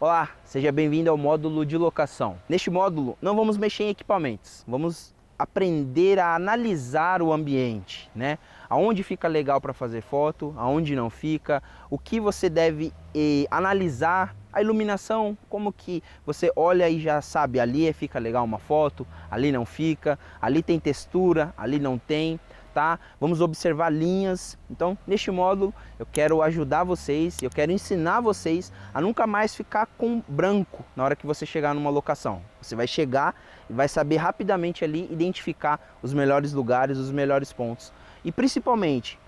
Olá, seja bem-vindo ao módulo de locação. Neste módulo não vamos mexer em equipamentos, vamos aprender a analisar o ambiente, né? Aonde fica legal para fazer foto, aonde não fica, o que você deve analisar, a iluminação, como que você olha e já sabe, ali fica legal uma foto, ali não fica, ali tem textura, ali não tem. Tá? Vamos observar linhas. Então, neste módulo, eu quero ajudar vocês, eu quero ensinar vocês a nunca mais ficar com branco na hora que você chegar numa locação. Você vai chegar e vai saber rapidamente ali identificar os melhores lugares, os melhores pontos. E principalmente,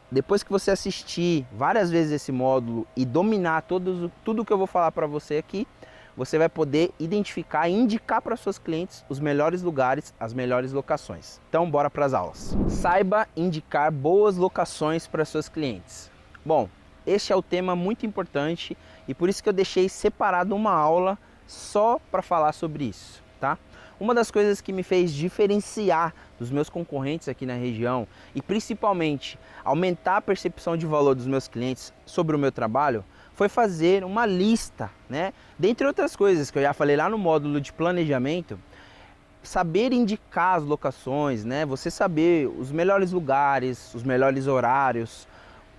depois que você assistir várias vezes esse módulo e dominar tudo que eu vou falar para você aqui, você vai poder identificar e indicar para seus clientes os melhores lugares, as melhores locações. Então, bora para as aulas. Saiba indicar boas locações para seus clientes. Bom, este é o tema muito importante e por isso que eu deixei separado uma aula só para falar sobre isso, tá? Uma das coisas que me fez diferenciar dos meus concorrentes aqui na região e principalmente aumentar a percepção de valor dos meus clientes sobre o meu trabalho foi fazer uma lista, né? Dentre outras coisas que eu já falei lá no módulo de planejamento, saber indicar as locações, né? Você saber os melhores lugares, os melhores horários,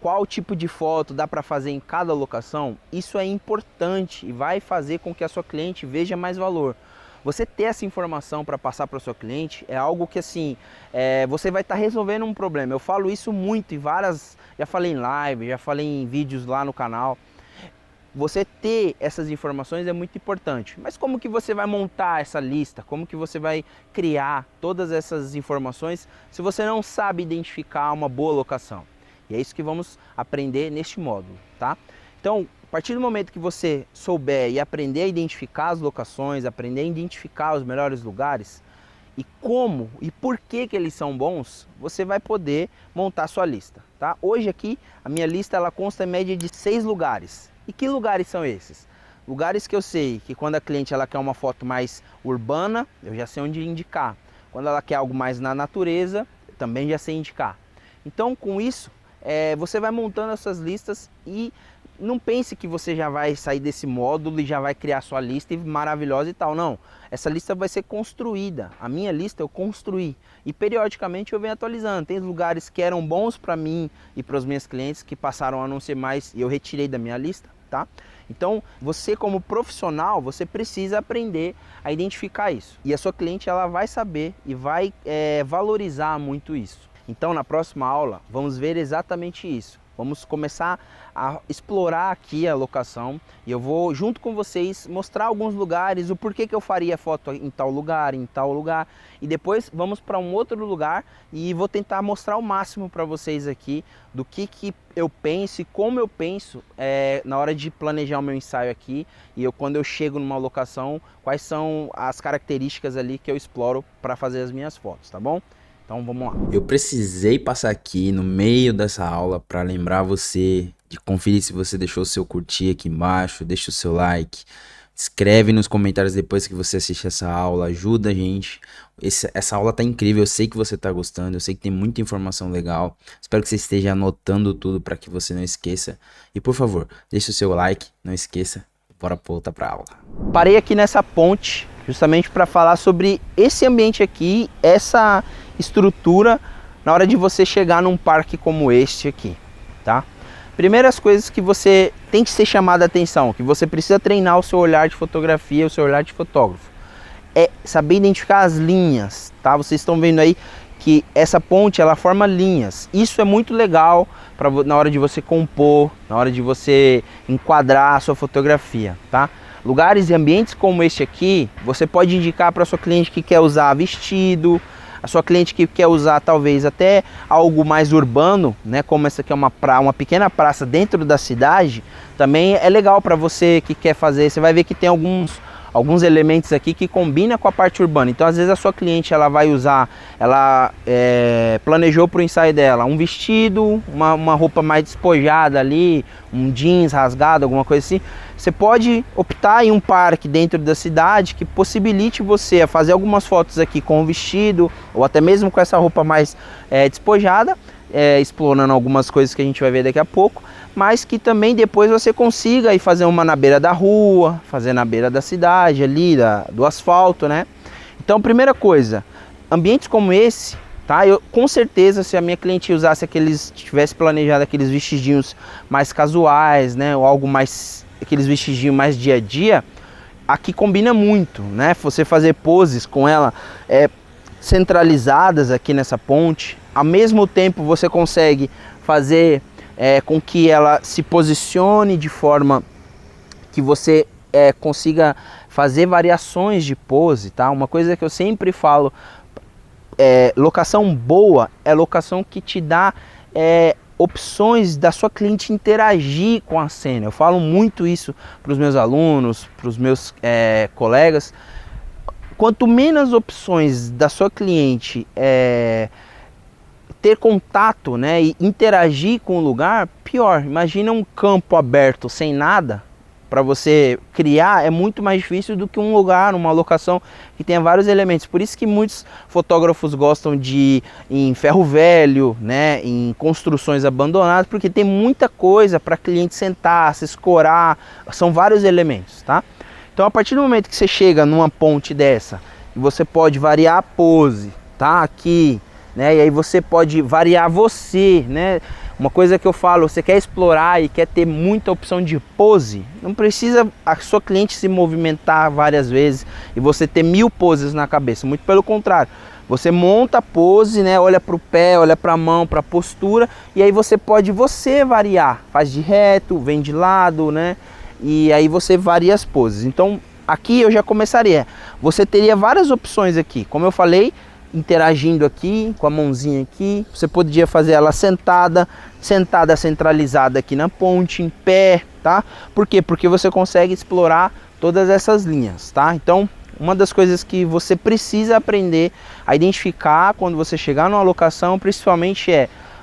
qual tipo de foto dá para fazer em cada locação, isso é importante e vai fazer com que a sua cliente veja mais valor. Você ter essa informação para passar para o seu cliente é algo que assim, você vai estar resolvendo um problema. Eu falo isso muito em várias, já falei em live, já falei em vídeos lá no canal. Você ter essas informações é muito importante, mas como que você vai montar essa lista? Como que você vai criar todas essas informações se você não sabe identificar uma boa locação? E é isso que vamos aprender neste módulo, tá? Então, a partir do momento que você souber e aprender a identificar as locações, aprender a identificar os melhores lugares e como e por que eles são bons, você vai poder montar sua lista, tá? Hoje aqui a minha lista ela consta em média de 6 lugares. E que lugares são esses? Lugares que eu sei que quando a cliente ela quer uma foto mais urbana, eu já sei onde indicar. Quando ela quer algo mais na natureza, também já sei indicar. Então com isso, você vai montando essas listas e não pense que você já vai sair desse módulo e já vai criar sua lista maravilhosa e tal. Não, essa lista vai ser construída. A minha lista eu construí e periodicamente eu venho atualizando. Tem lugares que eram bons para mim e para os meus clientes que passaram a não ser mais e eu retirei da minha lista, tá? Então você como profissional, você precisa aprender a identificar isso. E a sua cliente ela vai saber e vai valorizar muito isso. Então na próxima aula vamos ver exatamente isso. Vamos começar a explorar aqui a locação e eu vou junto com vocês mostrar alguns lugares, o porquê que eu faria foto em tal lugar e depois vamos para um outro lugar e vou tentar mostrar o máximo para vocês aqui do que eu penso e como eu penso na hora de planejar o meu ensaio aqui e quando eu chego numa locação, quais são as características ali que eu exploro para fazer as minhas fotos, tá bom? Então vamos lá. Eu precisei passar aqui no meio dessa aula para lembrar você de conferir se você deixou o seu curtir aqui embaixo, deixa o seu like, escreve nos comentários depois que você assiste essa aula, ajuda a gente. Essa aula tá incrível, eu sei que você tá gostando, eu sei que tem muita informação legal. Espero que você esteja anotando tudo para que você não esqueça. E por favor, deixa o seu like, não esqueça. Bora voltar para a aula. Parei aqui nessa ponte justamente para falar sobre esse ambiente aqui, essa estrutura na hora de você chegar num parque como este aqui, tá? Primeiras coisas que você tem que ser chamado a atenção, que você precisa treinar o seu olhar de fotografia, o seu olhar de fotógrafo, é saber identificar as linhas, tá? Vocês estão vendo aí que essa ponte ela forma linhas. Isso é muito legal na hora de você compor, na hora de você enquadrar a sua fotografia, tá? Lugares e ambientes como este aqui, você pode indicar para a sua cliente que quer usar vestido, a sua cliente que quer usar talvez até algo mais urbano, né? Como essa aqui é uma pequena praça dentro da cidade, também é legal para você que quer fazer. Você vai ver que tem alguns elementos aqui que combinam com a parte urbana. Então às vezes a sua cliente ela vai usar, ela planejou para o ensaio dela um vestido, uma roupa mais despojada ali, um jeans rasgado, alguma coisa assim. Você pode optar em um parque dentro da cidade que possibilite você a fazer algumas fotos aqui com o vestido ou até mesmo com essa roupa mais despojada explorando algumas coisas que a gente vai ver daqui a pouco, mas que também depois você consiga ir fazer uma na beira da rua, fazer na beira da cidade ali, do asfalto, né? Então, primeira coisa, ambientes como esse, tá? Eu com certeza, se a minha cliente usasse tivesse planejado aqueles vestidinhos mais casuais, né, ou algo mais, aqueles vestidinhos mais dia a dia, aqui combina muito, né? Você fazer poses com ela centralizadas aqui nessa ponte, ao mesmo tempo você consegue fazer com que ela se posicione de forma que você consiga fazer variações de pose, tá? Uma coisa que eu sempre falo, locação boa é locação que te dá opções da sua cliente interagir com a cena. Eu falo muito isso para os meus alunos, para os meus colegas. Quanto menos opções da sua cliente ter contato, né, e interagir com o lugar, pior. Imagina um campo aberto sem nada. Para você criar é muito mais difícil do que um lugar, uma locação que tenha vários elementos. Por isso que muitos fotógrafos gostam de ir em ferro velho, né, em construções abandonadas, porque tem muita coisa para cliente sentar, se escorar, são vários elementos, tá? Então, a partir do momento que você chega numa ponte dessa, você pode variar a pose, tá? Aqui, né? E aí você pode variar você, né? Uma coisa que eu falo, você quer explorar e quer ter muita opção de pose, não precisa a sua cliente se movimentar várias vezes e você ter 1000 poses na cabeça. Muito pelo contrário, você monta a pose, né? Olha para o pé, olha para a mão, para a postura, e aí você pode variar, faz de reto, vem de lado, né? E aí você varia as poses. Então aqui eu já começaria, você teria várias opções aqui, como eu falei, interagindo aqui, com a mãozinha aqui, você podia fazer ela sentada centralizada aqui na ponte, em pé, tá? Por quê? Porque você consegue explorar todas essas linhas, tá? Então, uma das coisas que você precisa aprender a identificar quando você chegar numa locação, principalmente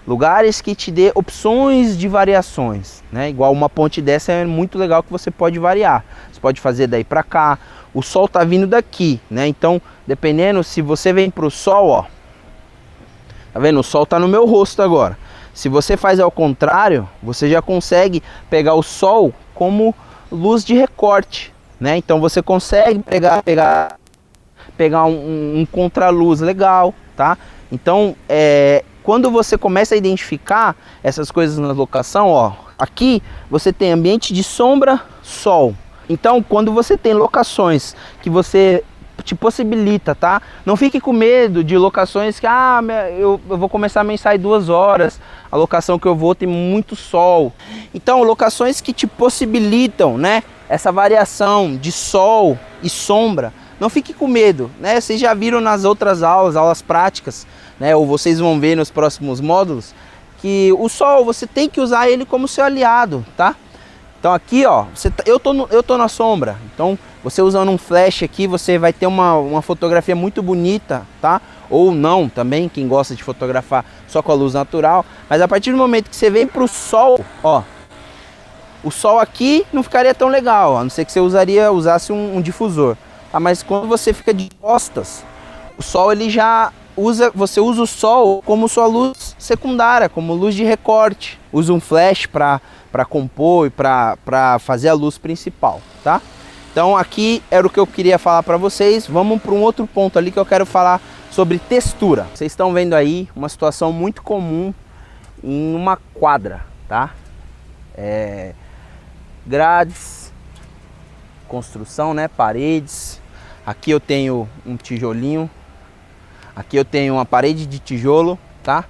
lugares que te dê opções de variações, né? Igual uma ponte dessa é muito legal que você pode variar. Você pode fazer daí para cá. O sol tá vindo daqui, né? Então, dependendo, se você vem pro sol, ó, tá vendo? O sol tá no meu rosto agora. Se você faz ao contrário, você já consegue pegar o sol como luz de recorte, né? Então você consegue pegar um contraluz legal, tá? Então, quando você começa a identificar essas coisas na locação, ó, aqui você tem ambiente de sombra, sol. Então, quando você tem locações que você te possibilita, tá? Não fique com medo de locações que, eu vou começar a mensagem 2 horas, a locação que eu vou tem muito sol. Então, locações que te possibilitam, né, essa variação de sol e sombra, não fique com medo, né? Vocês já viram nas outras aulas práticas, né, ou vocês vão ver nos próximos módulos, que o sol, você tem que usar ele como seu aliado, tá? Então aqui, ó, eu tô na sombra, então você usando um flash aqui, você vai ter uma fotografia muito bonita, tá? Ou não também, quem gosta de fotografar só com a luz natural. Mas a partir do momento que você vem pro sol, ó, o sol aqui não ficaria tão legal, a não ser que você usasse um difusor, tá? Mas quando você fica de costas, o sol ele já você usa o sol como sua luz secundária, como luz de recorte. Usa um flash para compor e para fazer a luz principal, tá? Então aqui era o que eu queria falar para vocês. Vamos para um outro ponto ali que eu quero falar sobre textura. Vocês estão vendo aí uma situação muito comum em uma quadra, tá? Grades, construção, né? Paredes. Aqui eu tenho um tijolinho. Aqui eu tenho uma parede de tijolo, tá?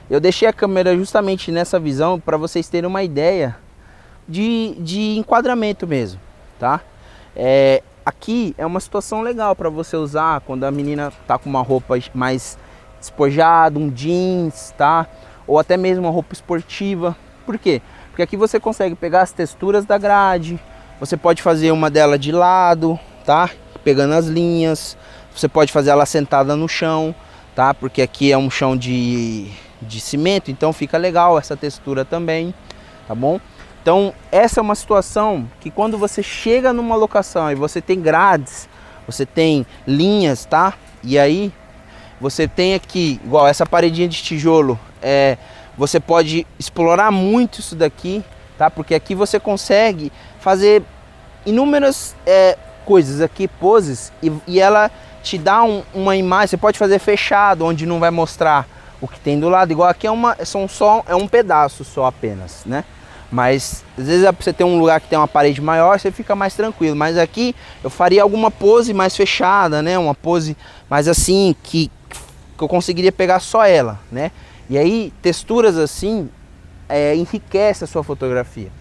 Eu deixei a câmera justamente nessa visão para vocês terem uma ideia de enquadramento mesmo, tá? Aqui é uma situação legal para você usar quando a menina tá com uma roupa mais despojada, um jeans, tá? Ou até mesmo uma roupa esportiva. Por quê? Porque aqui você consegue pegar as texturas da grade, você pode fazer uma dela de lado, tá? Pegando as linhas, você pode fazer ela sentada no chão, tá? Porque aqui é um chão de cimento, então fica legal essa textura também, tá bom? Então essa é uma situação que quando você chega numa locação e você tem grades, você tem linhas, tá? E aí você tem aqui, igual essa paredinha de tijolo, você pode explorar muito isso daqui, tá? Porque aqui você consegue fazer inúmeras coisas aqui, poses, e ela te dá uma imagem. Você pode fazer fechado, onde não vai mostrar o que tem do lado, igual aqui é um pedaço só apenas, né? Mas às vezes você tem um lugar que tem uma parede maior, você fica mais tranquilo. Mas aqui eu faria alguma pose mais fechada, né? Uma pose mais assim, que eu conseguiria pegar só ela, né? E aí texturas assim enriquece a sua fotografia,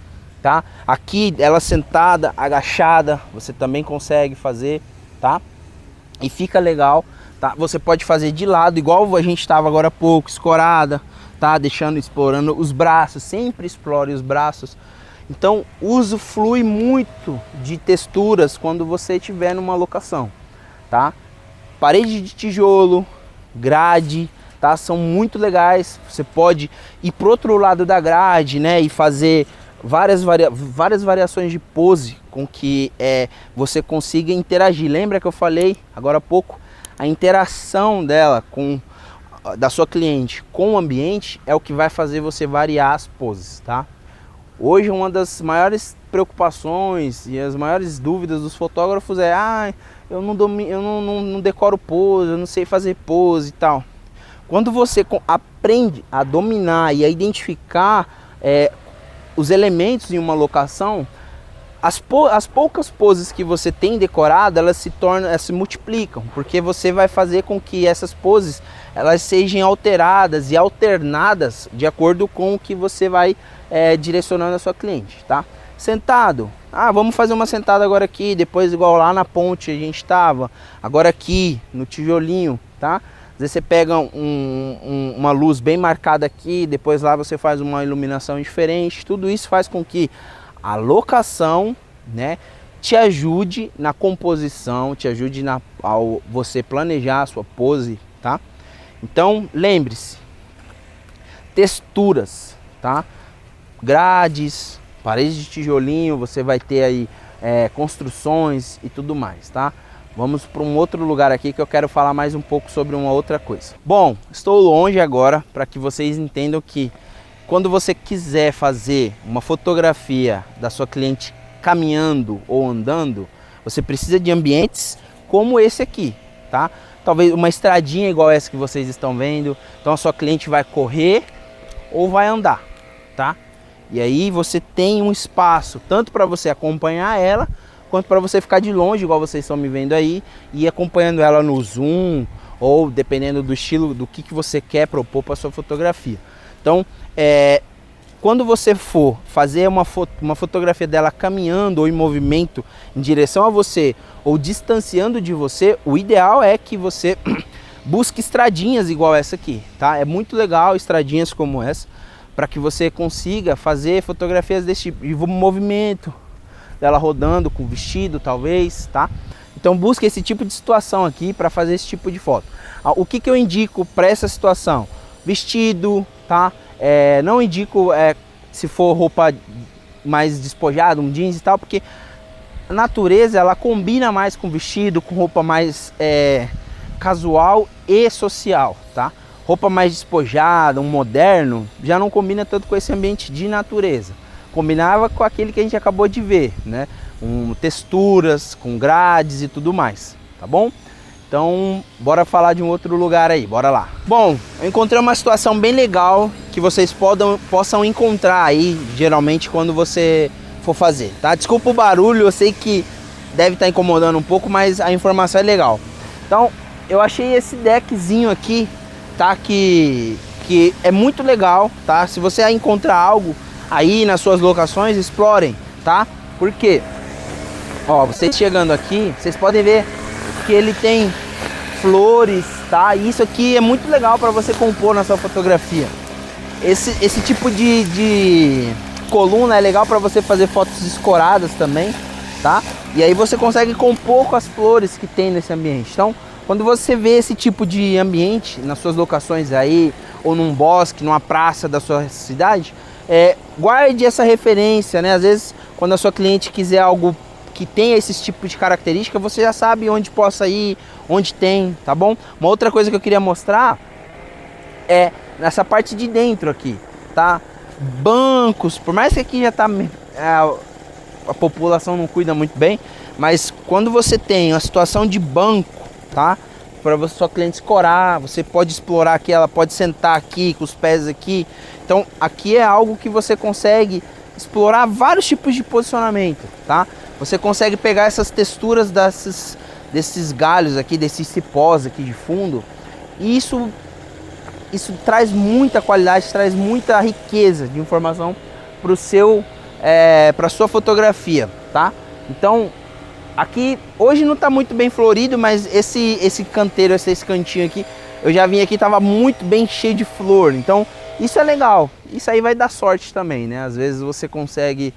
tá? Aqui ela sentada, agachada, você também consegue fazer, tá? E fica legal, tá? Você pode fazer de lado, igual a gente estava agora há pouco, escorada, tá? Explorando os braços, sempre explore os braços. Então, usufrui muito de texturas quando você estiver numa locação, tá? Parede de tijolo, grade, tá? São muito legais. Você pode ir pro outro lado da grade, né? E fazer várias variações de pose com que você consiga interagir. Lembra que eu falei agora há pouco? A interação da sua cliente com o ambiente é o que vai fazer você variar as poses, tá? Hoje uma das maiores preocupações e as maiores dúvidas dos fotógrafos eu não decoro pose, eu não sei fazer pose e tal. Quando você aprende a dominar e a identificar os elementos em uma locação, as poucas poses que você tem decorado, elas se multiplicam, porque você vai fazer com que essas poses elas sejam alteradas e alternadas de acordo com o que você vai direcionando a sua cliente, tá? Sentado, vamos fazer uma sentada agora aqui, depois igual lá na ponte a gente estava, agora aqui no tijolinho, tá? Às vezes você pega uma luz bem marcada aqui, depois lá você faz uma iluminação diferente. Tudo isso faz com que a locação, né, te ajude na composição, te ajude ao você planejar a sua pose, tá? Então, lembre-se, texturas, tá? Grades, paredes de tijolinho, você vai ter aí construções e tudo mais, tá? Vamos para um outro lugar aqui que eu quero falar mais um pouco sobre uma outra coisa. Bom, estou longe agora para que vocês entendam que quando você quiser fazer uma fotografia da sua cliente caminhando ou andando, você precisa de ambientes como esse aqui, tá? Talvez uma estradinha igual essa que vocês estão vendo. Então a sua cliente vai correr ou vai andar, tá? E aí você tem um espaço tanto para você acompanhar ela, quanto para você ficar de longe, igual vocês estão me vendo aí, e acompanhando ela no zoom, ou dependendo do estilo, do que você quer propor para sua fotografia. Então, quando você for fazer uma fotografia dela caminhando ou em movimento em direção a você, ou distanciando de você, o ideal é que você busque estradinhas igual essa aqui, tá? É muito legal estradinhas como essa, para que você consiga fazer fotografias desse tipo de movimento, dela rodando com o vestido talvez, tá? Então busque esse tipo de situação aqui para fazer esse tipo de foto. O que eu indico para essa situação? Vestido, tá? Não indico se for roupa mais despojada, um jeans e tal, porque a natureza ela combina mais com vestido, com roupa mais casual e social, tá? Roupa mais despojada, um moderno, já não combina tanto com esse ambiente de natureza. Combinava com aquele que a gente acabou de ver, né? Texturas, com grades e tudo mais, tá bom? Então, bora falar de um outro lugar aí, bora lá. Bom, eu encontrei uma situação bem legal que vocês possam encontrar aí, geralmente, quando você for fazer, tá? Desculpa o barulho, eu sei que deve estar incomodando um pouco, mas a informação é legal. Então, eu achei esse deckzinho aqui, tá? Que é muito legal, tá? Se você encontrar algo aí nas suas locações, explorem, tá? Porque, ó, vocês chegando aqui, vocês podem ver que ele tem flores, tá? E isso aqui é muito legal para você compor na sua fotografia. Esse tipo de coluna é legal para você fazer fotos escoradas também, tá? E aí você consegue compor com as flores que tem nesse ambiente. Então, quando você vê esse tipo de ambiente nas suas locações aí, ou num bosque, numa praça da sua cidade, guarde essa referência, né? Às vezes, quando a sua cliente quiser algo que tenha esse tipo de característica, você já sabe onde possa ir, onde tem, tá bom? Uma outra coisa que eu queria mostrar é nessa parte de dentro aqui, tá? Bancos, por mais que aqui já tá a população não cuida muito bem, mas quando você tem uma situação de banco, tá? Para você, sua cliente escorar, você pode explorar aqui, ela pode sentar aqui com os pés aqui. Então aqui é algo que você consegue explorar vários tipos de posicionamento, tá? Você consegue pegar essas texturas desses galhos aqui, desses cipós aqui de fundo, e isso traz muita qualidade, traz muita riqueza de informação para sua fotografia, tá? Então aqui hoje não está muito bem florido, mas esse canteiro, esse cantinho aqui, eu já vim aqui, tava muito bem cheio de flor. Então isso é legal. Isso aí vai dar sorte também, né? Às vezes você consegue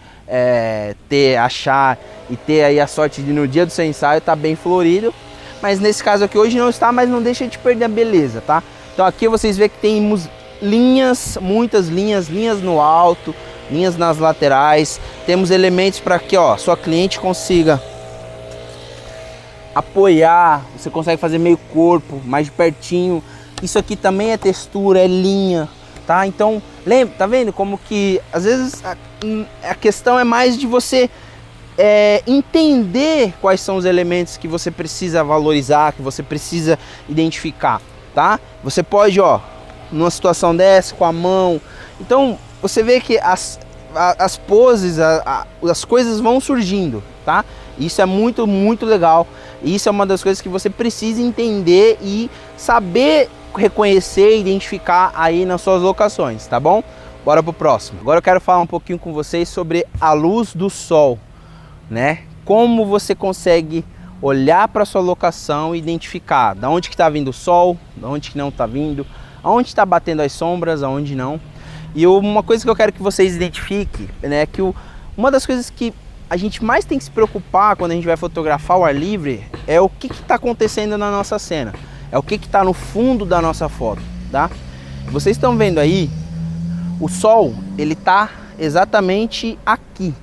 achar e ter aí a sorte de no dia do seu ensaio tá bem florido. Mas nesse caso aqui hoje não está, mas não deixa de perder a beleza, tá? Então aqui vocês veem que tem linhas, muitas linhas no alto, linhas nas laterais. Temos elementos para que, ó, sua cliente consiga apoiar, você consegue fazer meio corpo, mais de pertinho. Isso aqui também é textura, é linha, tá? Então, lembra, tá vendo como que às vezes a questão é mais de você entender quais são os elementos que você precisa valorizar, que você precisa identificar, tá? Você pode, ó, numa situação dessa, com a mão. Então, você vê que as poses, as coisas vão surgindo, tá? Isso é muito, muito legal. Isso é uma das coisas que você precisa entender e saber reconhecer e identificar aí nas suas locações, tá bom? Bora pro próximo. Agora eu quero falar um pouquinho com vocês sobre a luz do sol, né? Como você consegue olhar para sua locação e identificar da onde que está vindo o sol, da onde que não está vindo, aonde está batendo as sombras, aonde não. E uma coisa que eu quero que vocês identifiquem, né, que uma das coisas que a gente mais tem que se preocupar quando a gente vai fotografar ao ar livre é o que está acontecendo na nossa cena, é o que está no fundo da nossa foto, tá? Vocês estão vendo aí, o sol, ele tá exatamente aqui,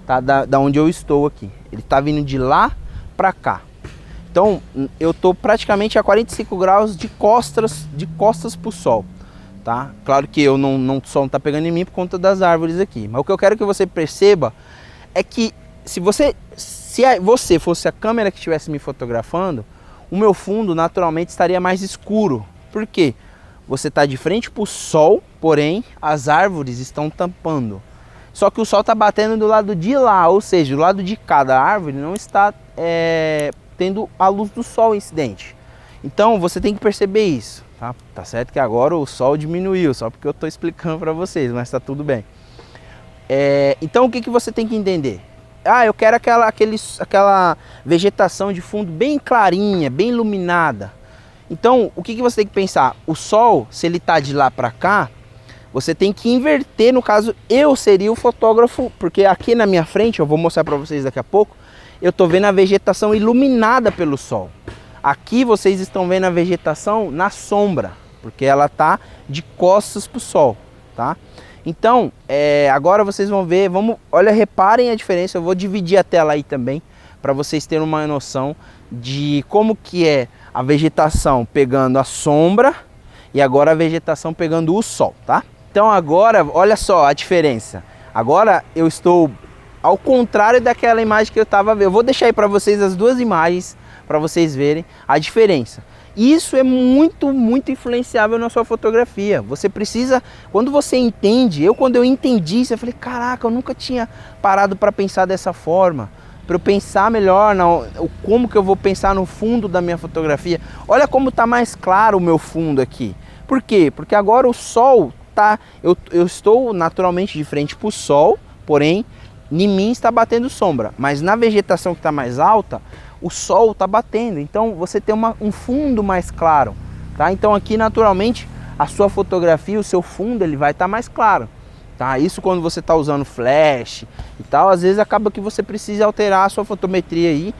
tá? Da onde eu estou aqui, ele tá vindo de lá para cá. Então eu tô praticamente a 45 graus de costas pro sol, tá? Claro que o sol não tá pegando em mim por conta das árvores aqui, mas o que eu quero que você perceba é que se você fosse a câmera que estivesse me fotografando, o meu fundo naturalmente estaria mais escuro. Por quê? Você está de frente para o sol, porém as árvores estão tampando. Só que o sol está batendo do lado de lá, ou seja, do lado de cada árvore não está tendo a luz do sol incidente. Então você tem que perceber isso, tá? Tá certo que agora o sol diminuiu, só porque eu estou explicando para vocês, mas está tudo bem. Então o que você tem que entender? Eu quero aquela vegetação de fundo bem clarinha, bem iluminada. Então o que você tem que pensar? O sol, se ele está de lá para cá, você tem que inverter. No caso, eu seria o fotógrafo, porque aqui na minha frente, eu vou mostrar para vocês daqui a pouco, eu estou vendo a vegetação iluminada pelo sol. Aqui vocês estão vendo a vegetação na sombra, porque ela está de costas para o sol, tá? Então, agora vocês vão ver, olha, reparem a diferença. Eu vou dividir a tela aí também, para vocês terem uma noção de como que é a vegetação pegando a sombra e agora a vegetação pegando o sol, tá? Então agora, olha só a diferença. Agora eu estou ao contrário daquela imagem que eu estava vendo. Eu vou deixar aí para vocês as duas imagens, para vocês verem a diferença. Isso é muito, muito influenciável na sua fotografia. Você precisa, quando você entende, quando eu entendi isso, eu falei, caraca, eu nunca tinha parado para pensar dessa forma. Para eu pensar melhor como que eu vou pensar no fundo da minha fotografia. Olha como está mais claro o meu fundo aqui. Por quê? Porque agora o sol tá, eu estou naturalmente de frente para o sol, porém em mim está batendo sombra. Mas na vegetação que está mais alta, o sol está batendo, então você tem um fundo mais claro, tá? Então aqui naturalmente a sua fotografia, o seu fundo, ele vai estar mais claro, tá? Isso quando você está usando flash e tal, às vezes acaba que você precisa alterar a sua fotometria aí,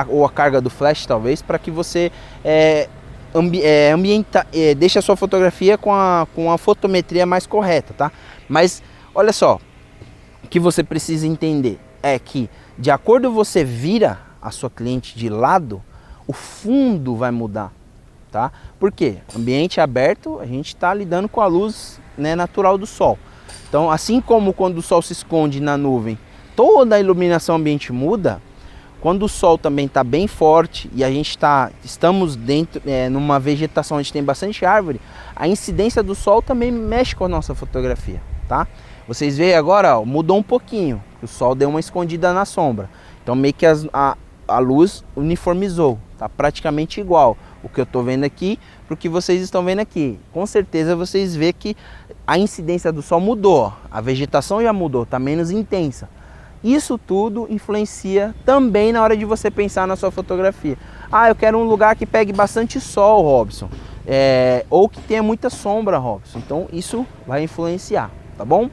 ou a carga do flash talvez, para que você deixe a sua fotografia com a fotometria mais correta, tá? Mas olha só, o que você precisa entender é que de acordo você vira a sua cliente de lado, o fundo vai mudar, tá? Por quê? Ambiente aberto, a gente está lidando com a luz, né, natural do sol. Então, assim como quando o sol se esconde na nuvem, toda a iluminação ambiente muda. Quando o sol também está bem forte e a gente estamos dentro, numa vegetação onde tem bastante árvore, a incidência do sol também mexe com a nossa fotografia, tá? Vocês veem agora, ó, mudou um pouquinho, o sol deu uma escondida na sombra. Então meio que a luz uniformizou, tá praticamente igual o que eu estou vendo aqui para o que vocês estão vendo aqui. Com certeza vocês veem que a incidência do sol mudou, ó, a vegetação já mudou, está menos intensa. Isso tudo influencia também na hora de você pensar na sua fotografia. Ah, eu quero um lugar que pegue bastante sol, Robson. Ou que tenha muita sombra, Robson. Então isso vai influenciar, tá bom?